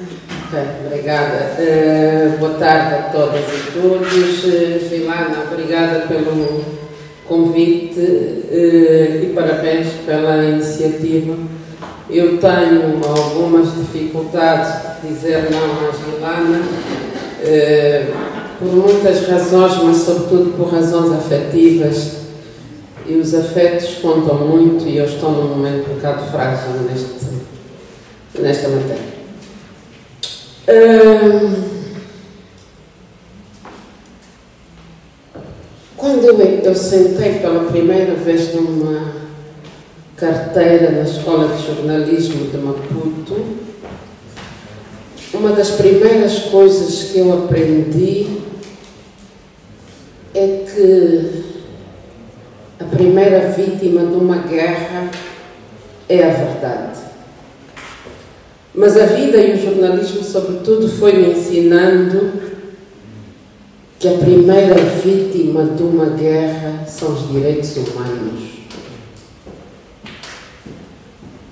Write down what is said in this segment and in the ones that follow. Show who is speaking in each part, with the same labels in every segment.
Speaker 1: Ok, obrigada. Boa tarde a todas e todos. Filana, obrigada pelo convite e parabéns pela iniciativa. Eu tenho algumas dificuldades de dizer não à Filana, por muitas razões, mas sobretudo por razões afetivas. E os afetos contam muito e eu estou num momento um bocado frágil nesta matéria. Quando eu sentei pela primeira vez numa carteira na Escola de Jornalismo de Maputo, uma das primeiras coisas que eu aprendi é que a primeira vítima de uma guerra é a verdade. Mas a vida e o jornalismo, sobretudo, foi me ensinando que a primeira vítima de uma guerra são os direitos humanos.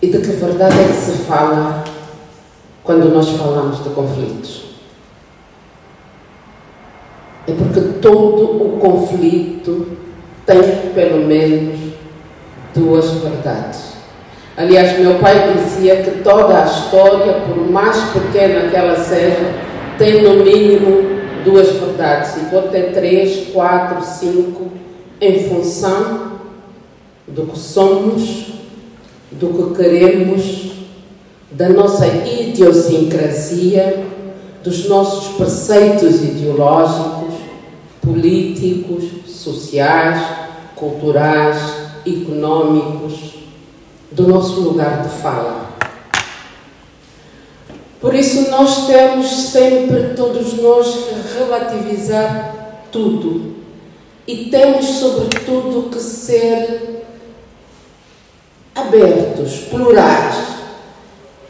Speaker 1: E de que verdade é que se fala quando nós falamos de conflitos? É porque todo o conflito tem, pelo menos, duas verdades. Aliás, meu pai dizia que toda a história, por mais pequena que ela seja, tem no mínimo duas verdades. E pode ter 3, 4, 5, em função do que somos, do que queremos, da nossa idiosincrasia, dos nossos preceitos ideológicos, políticos, sociais, culturais, económicos, do nosso lugar de fala. Por isso nós temos sempre, todos nós, que relativizar tudo e temos, sobretudo, que ser abertos, plurais.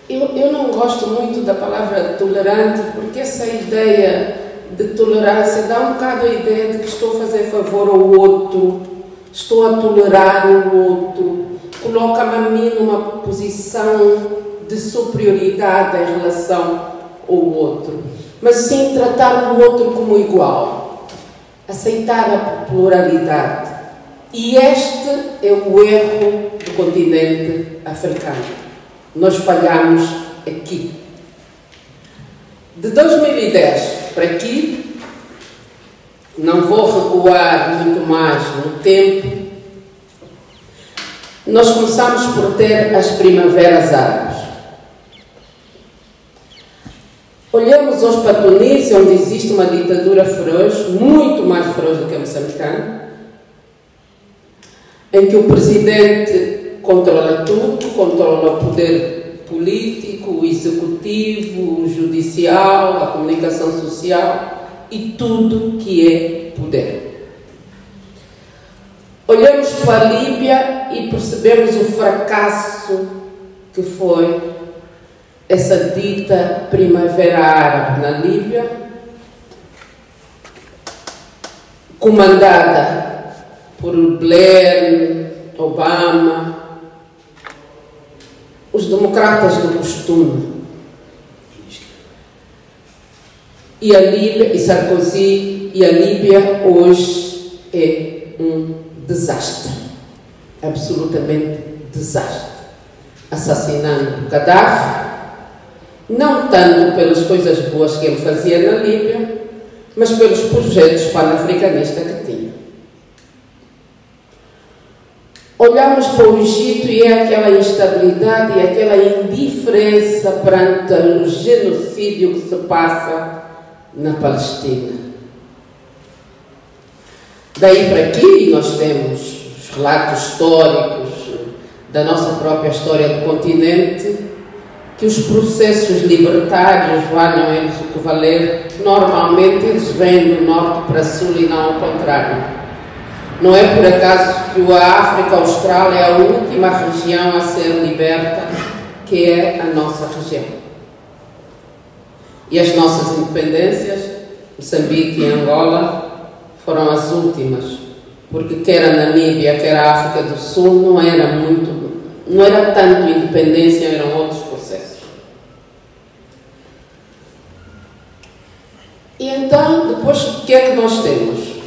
Speaker 1: Eu não gosto muito da palavra tolerante, porque essa ideia de tolerância dá um bocado a ideia de que estou a fazer favor ao outro, estou a tolerar o outro, coloca-me a mim numa posição de superioridade em relação ao outro, mas sim tratar o outro como igual, aceitar a pluralidade. E este é o erro do continente africano. Nós falhamos aqui. De 2010 para aqui, não vou recuar muito mais no tempo, nós começamos por ter as primaveras árabes. Olhamos hoje para a Tunísia, onde existe uma ditadura feroz, muito mais feroz do que a moçambicana, em que o presidente controla tudo, controla o poder político, o executivo, o judicial, a comunicação social e tudo que é poder. Olhamos para a Líbia e percebemos o fracasso que foi essa dita Primavera Árabe na Líbia, comandada por Blair, Obama, os democratas do costume, e a Líbia, e Sarkozy, e a Líbia hoje é um desastre, absolutamente desastre, assassinando Gaddafi, não tanto pelas coisas boas que ele fazia na Líbia, mas pelos projetos panafricanistas que tinha. Olhamos para o Egito e é aquela instabilidade e aquela indiferença perante o genocídio que se passa na Palestina. Daí para aqui nós temos os relatos históricos da nossa própria história do continente, que os processos libertários, valham eles o que valer, normalmente eles vêm do norte para sul e não ao contrário. Não é por acaso que a África Austral é a última região a ser liberta, que é a nossa região. E as nossas independências, Moçambique e Angola, foram as últimas, porque quer a Namíbia, quer a África do Sul, não era tanto independência, eram outros processos. E então, depois, o que é que nós temos?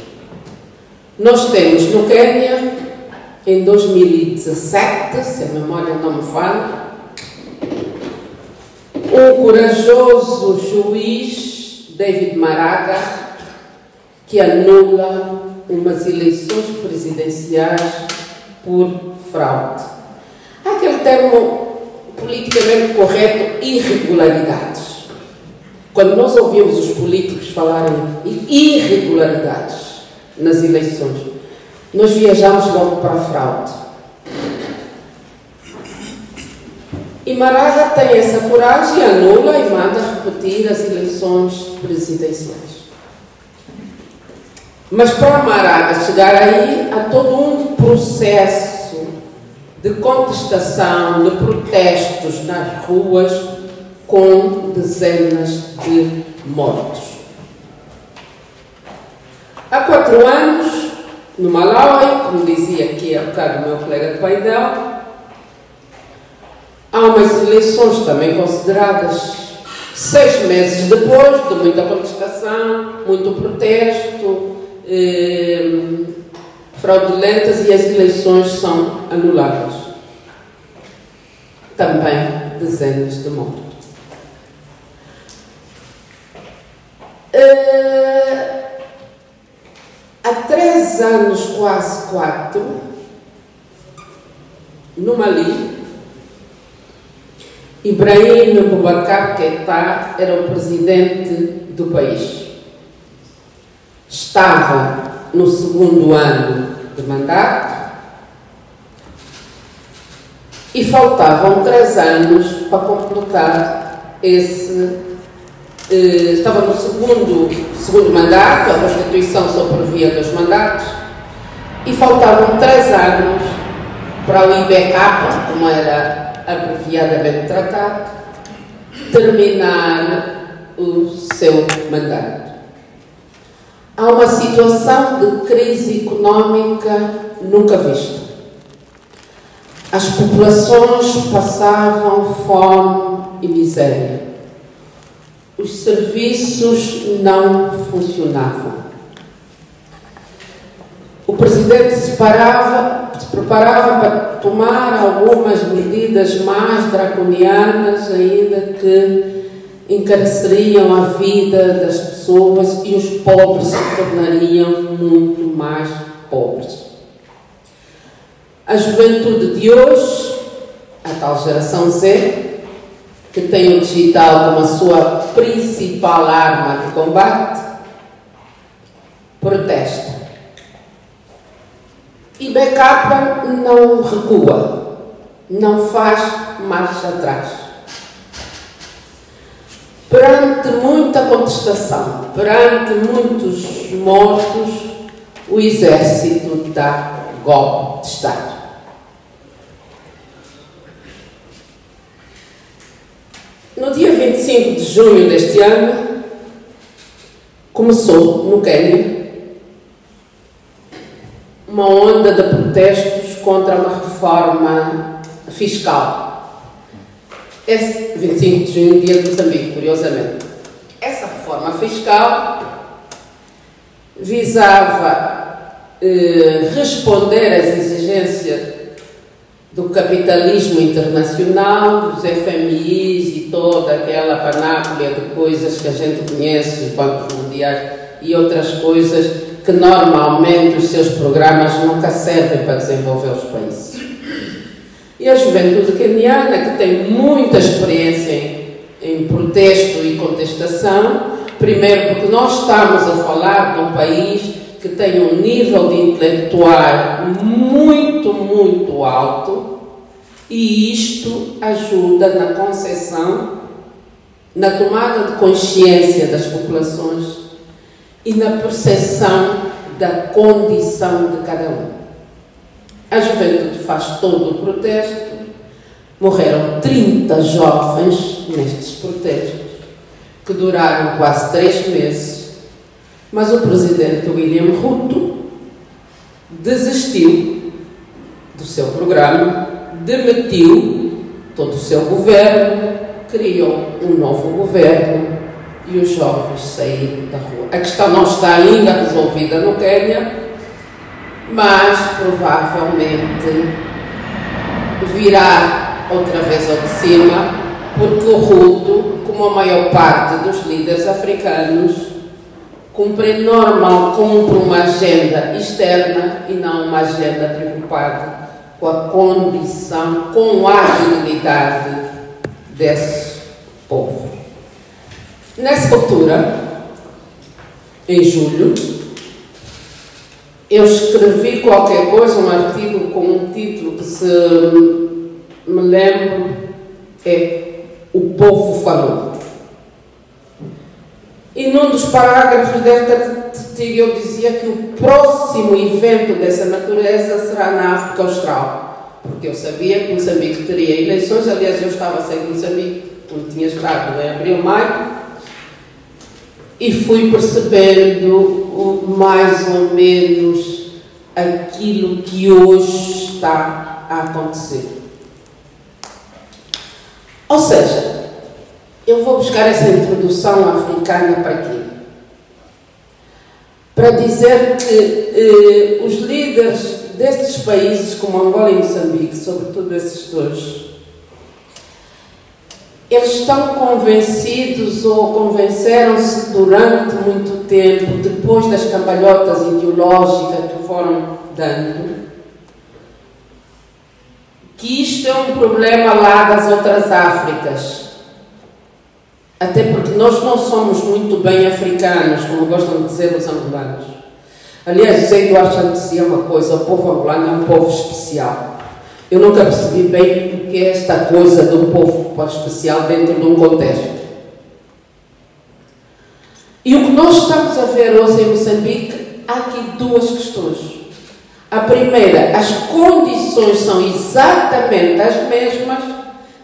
Speaker 1: Nós temos no Quênia, em 2017, se a memória não me falha, um corajoso juiz, David Maraga, que anula umas eleições presidenciais por fraude. Há aquele termo politicamente correto, irregularidades. Quando nós ouvimos os políticos falarem de irregularidades nas eleições, nós viajamos logo para a fraude. E Maraga tem essa coragem, anula e manda repetir as eleições presidenciais. Mas para Maraga chegar aí, há todo um processo de contestação, de protestos nas ruas, com dezenas de mortos. Há 4 anos, no Malawi, como dizia aqui há bocado o meu colega de painel, há umas eleições também consideradas 6 meses depois de muita contestação, muito protesto, fraudulentas, e as eleições são anuladas. Também dezenas de mortos. Há 3 anos, quase 4, no Mali, Ibrahim Boubacar Keïta era o presidente do país. Estava no 2º ano de mandato e faltavam 3 anos para completar esse. Estava no segundo mandato, a Constituição só previa 2 mandatos, e faltavam 3 anos para o IBK, como era abreviadamente tratado, terminar o seu mandato. Há uma situação de crise económica nunca vista. As populações passavam fome e miséria. Os serviços não funcionavam. O presidente se preparava para tomar algumas medidas mais draconianas, ainda que encareceriam a vida das pessoas e os pobres se tornariam muito mais pobres. A juventude de hoje, a tal geração Z, que tem o digital como a sua principal arma de combate, protesta. E IBK não recua, não faz marcha atrás. Perante muita contestação, perante muitos mortos, o exército dá golpe de Estado. No dia 25 de junho deste ano, começou no Quênia uma onda de protestos contra uma reforma fiscal. Esse 25 de junho, dia de Moçambique, curiosamente. Essa reforma fiscal visava responder às exigências do capitalismo internacional, dos FMIs e toda aquela panóplia de coisas que a gente conhece, os bancos mundiais e outras coisas que normalmente os seus programas nunca servem para desenvolver os países. E a juventude queniana, que tem muita experiência em protesto e contestação, primeiro porque nós estamos a falar de um país que tem um nível de intelectual muito, muito alto, e isto ajuda na concepção, na tomada de consciência das populações e na percepção da condição de cada um. A juventude faz todo o protesto. Morreram 30 jovens nestes protestos, que duraram quase 3 meses, mas o presidente William Ruto desistiu do seu programa, demitiu todo o seu governo, criou um novo governo e os jovens saírem da rua. A questão não está ainda resolvida no Quênia, mas provavelmente virá outra vez ao de cima, porque o Ruto, como a maior parte dos líderes africanos, cumpre uma agenda externa e não uma agenda preocupada com a condição, com a dignidade desse povo. Nessa altura, em julho, eu escrevi qualquer coisa, um artigo com um título que, se me lembro, é "O Povo Falou". E num dos parágrafos deste artigo eu dizia que o próximo evento dessa natureza será na África Austral, porque eu sabia que Moçambique teria eleições. Aliás, eu estava sem Moçambique, quando tinha estado em abril, maio, e fui percebendo mais ou menos aquilo que hoje está a acontecer. Ou seja, eu vou buscar essa introdução africana para quê? Para dizer que os líderes destes países, como Angola e Moçambique, sobretudo esses dois, eles estão convencidos ou convenceram-se durante muito tempo, depois das cambalhotas ideológicas que foram dando, que isto é um problema lá das outras Áfricas. Até porque nós não somos muito bem africanos, como gostam de dizer os angolanos. Aliás, José Eduardo Santos dizia uma coisa: o povo angolano é um povo especial. Eu nunca percebi bem o que é esta coisa de um povo especial dentro de um contexto. E o que nós estamos a ver hoje em Moçambique, há aqui duas questões. A primeira, as condições são exatamente as mesmas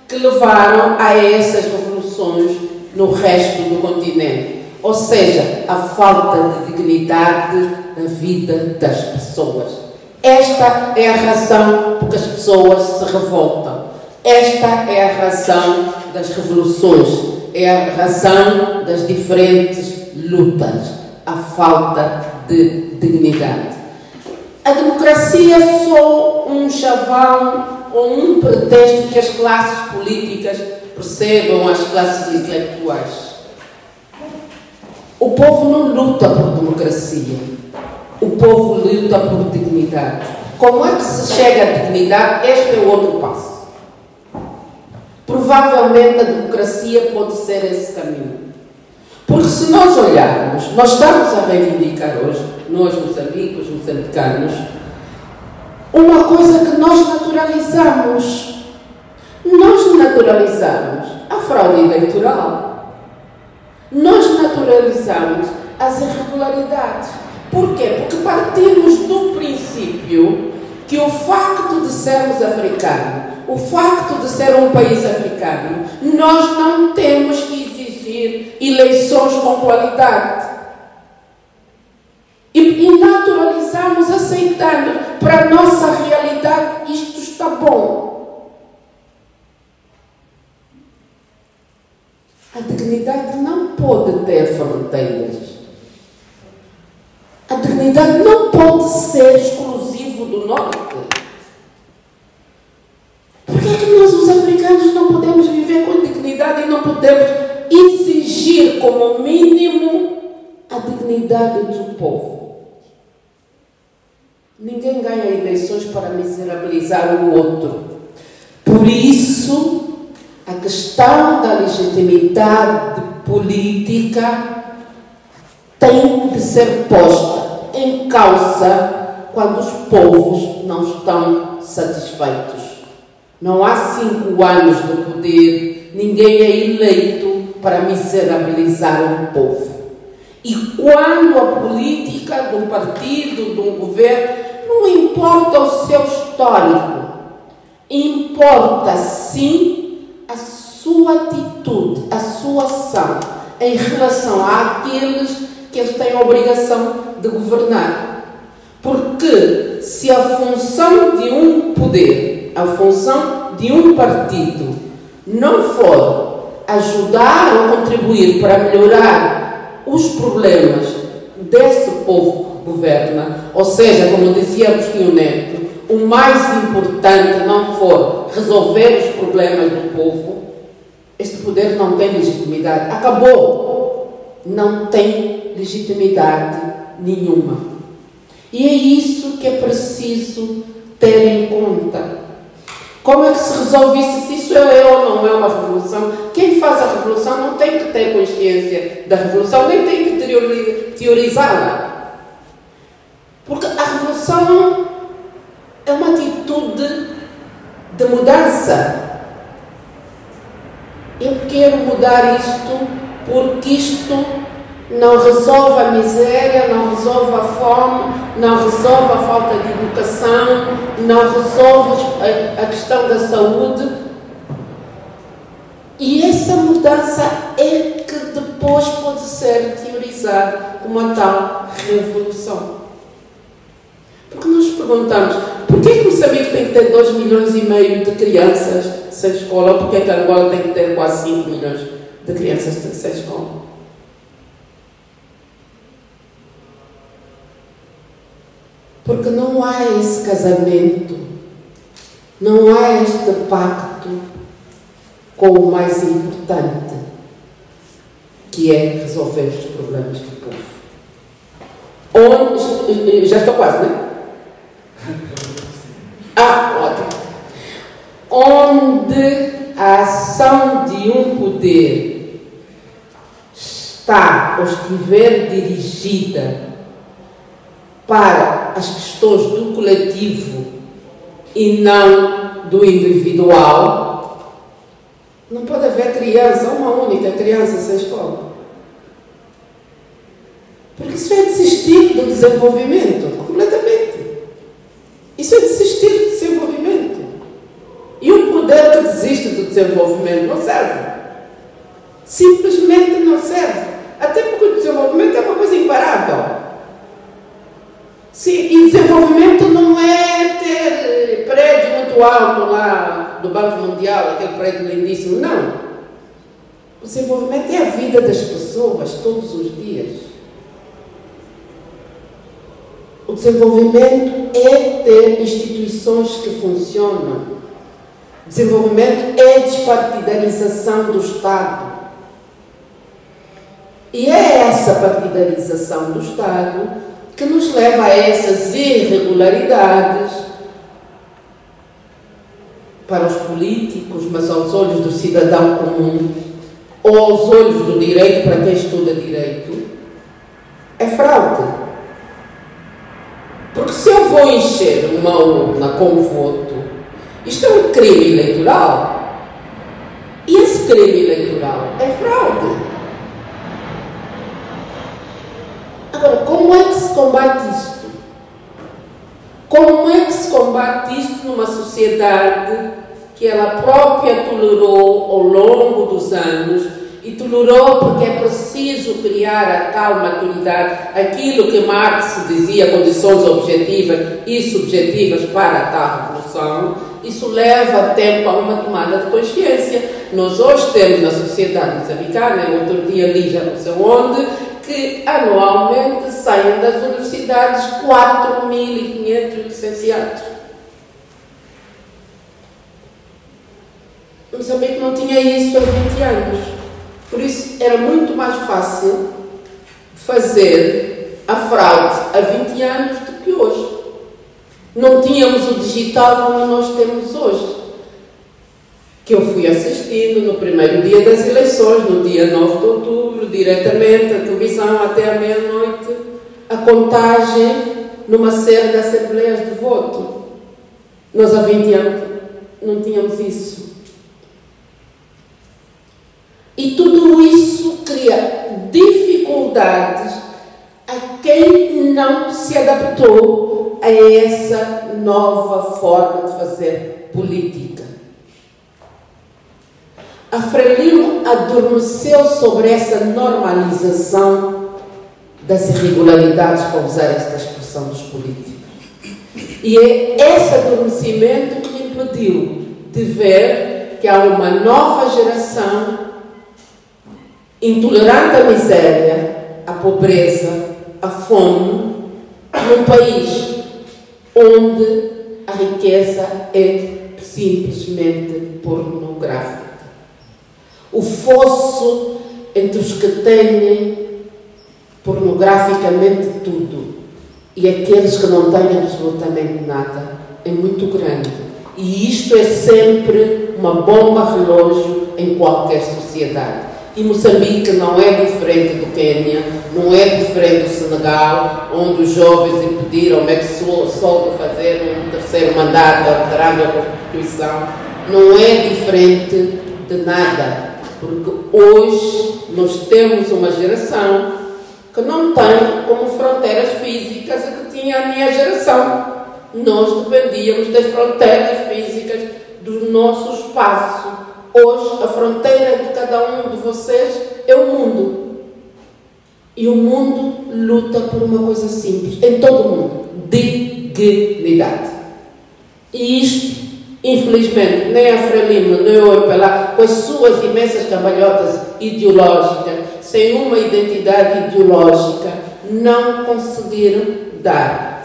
Speaker 1: que levaram a essas revoluções no resto do continente. Ou seja, a falta de dignidade na vida das pessoas. Esta é a razão porque as pessoas se revoltam. Esta é a razão das revoluções. É a razão das diferentes lutas. A falta de dignidade. A democracia é só um chavão ou um pretexto que as classes políticas percebam, as classes intelectuais. O povo não luta por democracia. O povo luta por dignidade. Como é que se chega à dignidade? Este é o outro passo. Provavelmente a democracia pode ser esse caminho. Porque se nós olharmos, nós estamos a reivindicar hoje, nós moçambicanos, uma coisa que nós naturalizamos. Nós naturalizamos a fraude eleitoral. Nós naturalizamos as irregularidades. Por quê? Porque partimos do princípio que o facto de sermos africanos, o facto de ser um país africano, nós não temos que exigir eleições com qualidade. E naturalizamos aceitando para a nossa realidade isto está bom. A dignidade não pode ter fronteiras. A dignidade não pode ser exclusivo do norte. Por que é que nós, os africanos, não podemos viver com dignidade e não podemos exigir como mínimo a dignidade do povo? Ninguém ganha eleições para miserabilizar o outro. Por isso, a questão da legitimidade política tem de ser posta em causa quando os povos não estão satisfeitos. Não há 5 anos de poder, ninguém é eleito para miserabilizar um povo. E quando a política de um partido, de um governo, não importa o seu histórico, importa sim a sua atitude, a sua ação em relação àqueles que eles têm a obrigação de governar. Porque se a função de um poder, a função de um partido, não for ajudar ou contribuir para melhorar os problemas desse povo que governa, ou seja, como dizia Agostinho Neto, o mais importante não for resolver os problemas do povo, este poder não tem legitimidade. Acabou. Não tem legitimidade nenhuma. E é isso que é preciso ter em conta. Como é que se resolve isso? Se isso é ou não é uma revolução? Quem faz a revolução não tem que ter consciência da revolução, nem tem que teorizá-la. Porque a revolução é uma atitude de mudança. Eu quero mudar isto porque isto não resolve a miséria, não resolve a fome, não resolve a falta de educação, não resolve a questão da saúde. E essa mudança é que depois pode ser teorizada como a tal revolução. Porque nós perguntamos, porquê que Moçambique tem que ter 2,5 milhões de crianças sem escola, ou porquê que Angola tem que ter quase 5 milhões de crianças sem escola? Porque não há esse casamento, não há este pacto com o mais importante, que é resolver os problemas do povo. Já estou quase, não é? Ótimo. Onde a ação de um poder está ou estiver dirigida para as questões do coletivo e não do individual, não pode haver criança, uma única criança sem escola. Porque isso é desistir do desenvolvimento, completamente. Isso é desistir do desenvolvimento. E o poder que desiste do desenvolvimento não serve. Simplesmente não serve. Até porque o desenvolvimento é uma coisa imparável. Sim, e desenvolvimento não é ter prédio muito alto lá do Banco Mundial, aquele prédio lindíssimo, não. O desenvolvimento é a vida das pessoas todos os dias. O desenvolvimento é ter instituições que funcionam. O desenvolvimento é a despartidarização do Estado. E é essa partidarização do Estado que nos leva a essas irregularidades para os políticos, mas aos olhos do cidadão comum, ou aos olhos do direito para quem estuda direito, é fraude. Porque se eu vou encher uma urna com voto, isto é um crime eleitoral. E esse crime eleitoral é fraude. Agora, como é que se combate isto? Como é que se combate isto numa sociedade que ela própria tolerou ao longo dos anos, e tolerou porque é preciso criar a tal maturidade, aquilo que Marx dizia, condições objetivas e subjetivas para a tal revolução. Isso leva tempo a uma tomada de consciência. Nós hoje temos na sociedade moçambicana, outro dia li já não sei onde, que anualmente saem das universidades 4.500 licenciados. Moçambique não tinha isso há 20 anos. Por isso era muito mais fácil fazer a fraude há 20 anos do que hoje. Não tínhamos o digital como nós temos hoje. Que eu fui assistindo no primeiro dia das eleições, no dia 9 de outubro, diretamente à televisão até à meia-noite, a contagem numa série de assembleias de voto. Nós há 20 anos não tínhamos isso. E tudo isso cria dificuldades a quem não se adaptou a essa nova forma de fazer política. A Frelimo adormeceu sobre essa normalização das irregularidades, para usar esta expressão dos políticos. E é esse adormecimento que lhe impediu de ver que há uma nova geração intolerante à miséria, à pobreza, à fome, num país onde a riqueza é simplesmente pornográfica. O fosso entre os que têm pornograficamente tudo e aqueles que não têm absolutamente nada é muito grande. E isto é sempre uma bomba relógio em qualquer sociedade. E Moçambique não é diferente do Quênia, não é diferente do Senegal, onde os jovens impediram o Maxwell de fazer um terceiro mandato alterando a Constituição. Não é diferente de nada, porque hoje nós temos uma geração que não tem como fronteiras físicas a que tinha a minha geração. Nós dependíamos das fronteiras físicas do nosso espaço. Hoje, a fronteira de cada um de vocês é o mundo. E o mundo luta por uma coisa simples, em todo o mundo: dignidade. E isto, infelizmente, nem a Frelimo, nem o EPLA, com as suas imensas cambalhotas ideológicas, sem uma identidade ideológica, não conseguiram dar.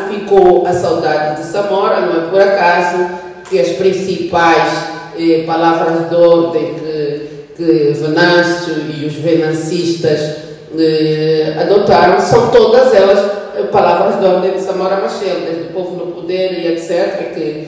Speaker 1: Ficou a saudade de Samora, não é por acaso que as principais palavras de ordem que Venâncio e os venancistas adotaram são todas elas palavras de ordem de Samora Machel, desde o Povo no Poder e etc., que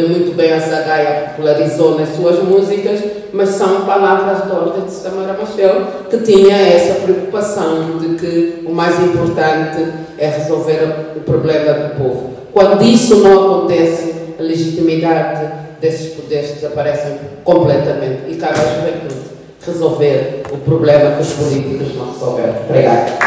Speaker 1: muito bem a Zagaia popularizou nas suas músicas, mas são palavras de ordem de Samora Machel, que tinha essa preocupação de que o mais importante é resolver o problema do povo. Quando isso não acontece, a legitimidade desses poderes desaparecem completamente e cabe à juventude resolver o problema que os políticos não resolveram. Obrigada.